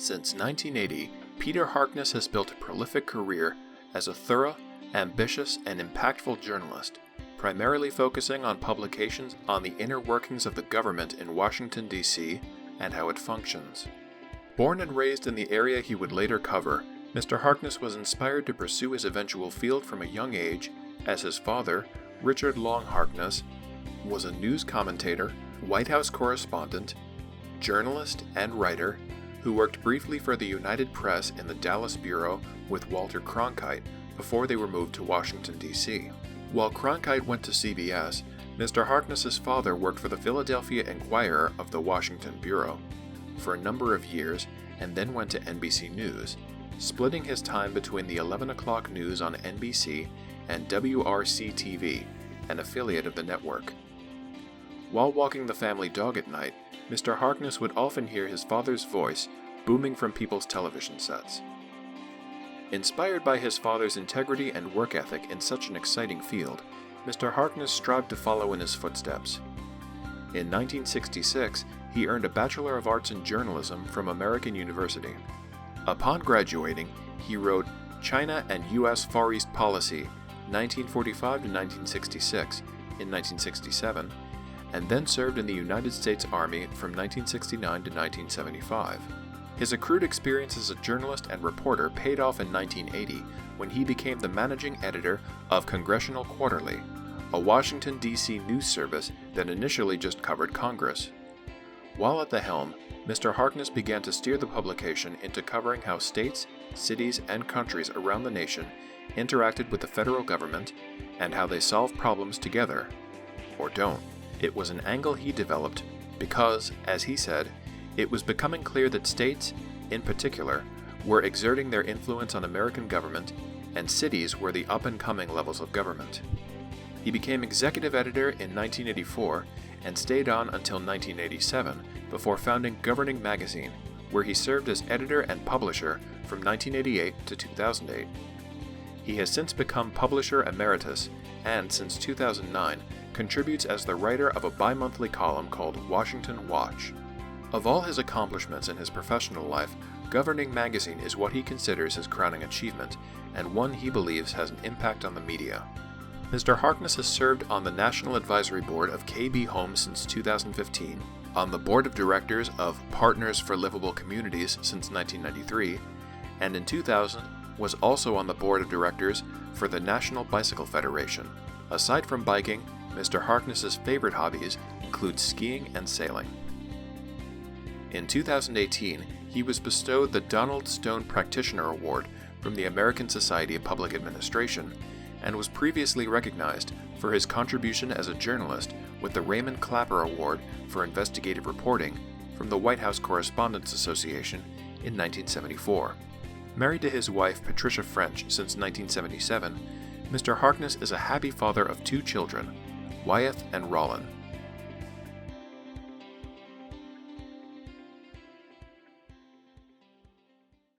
Since 1980, Peter Harkness has built a prolific career as a thorough, ambitious, and impactful journalist, primarily focusing on publications on the inner workings of the government in Washington, D.C., and how it functions. Born and raised in the area he would later cover, Mr. Harkness was inspired to pursue his eventual field from a young age, as his father, Richard Long Harkness, was a news commentator, White House correspondent, journalist, and writer who worked briefly for the United Press in the Dallas Bureau with Walter Cronkite before they were moved to Washington, D.C. While Cronkite went to CBS, Mr. Harkness's father worked for the Philadelphia Inquirer of the Washington Bureau for a number of years and then went to NBC News, splitting his time between the 11 o'clock news on NBC and WRC-TV, an affiliate of the network. While walking the family dog at night, Mr. Harkness would often hear his father's voice booming from people's television sets. Inspired by his father's integrity and work ethic in such an exciting field, Mr. Harkness strived to follow in his footsteps. In 1966, he earned a Bachelor of Arts in Journalism from American University. Upon graduating, he wrote China and U.S. Far East Policy, 1945 to 1966, in 1967, and then served in the United States Army from 1969 to 1975. His accrued experience as a journalist and reporter paid off in 1980 when he became the managing editor of Congressional Quarterly, a Washington, D.C. news service that initially just covered Congress. While at the helm, Mr. Harkness began to steer the publication into covering how states, cities, and countries around the nation interacted with the federal government and how they solve problems together, or don't. It was an angle he developed because, as he said, it was becoming clear that states, in particular, were exerting their influence on American government, and cities were the up-and-coming levels of government. He became executive editor in 1984 and stayed on until 1987 before founding Governing Magazine, where he served as editor and publisher from 1988 to 2008. He has since become publisher emeritus and, since 2009, contributes as the writer of a bi-monthly column called Washington Watch. Of all his accomplishments in his professional life, Governing Magazine is what he considers his crowning achievement, and one he believes has an impact on the media. Mr. Harkness has served on the National Advisory Board of KB Home since 2015, on the Board of Directors of Partners for Livable Communities since 1993, and in 2000 was also on the Board of Directors for the National Bicycle Federation. Aside from biking, Mr. Harkness's favorite hobbies include skiing and sailing. In 2018, he was bestowed the Donald Stone Practitioner Award from the American Society of Public Administration and was previously recognized for his contribution as a journalist with the Raymond Clapper Award for Investigative Reporting from the White House Correspondents Association in 1974. Married to his wife Patricia French since 1977, Mr. Harkness is a happy father of 2 children, Wyeth and Rollin.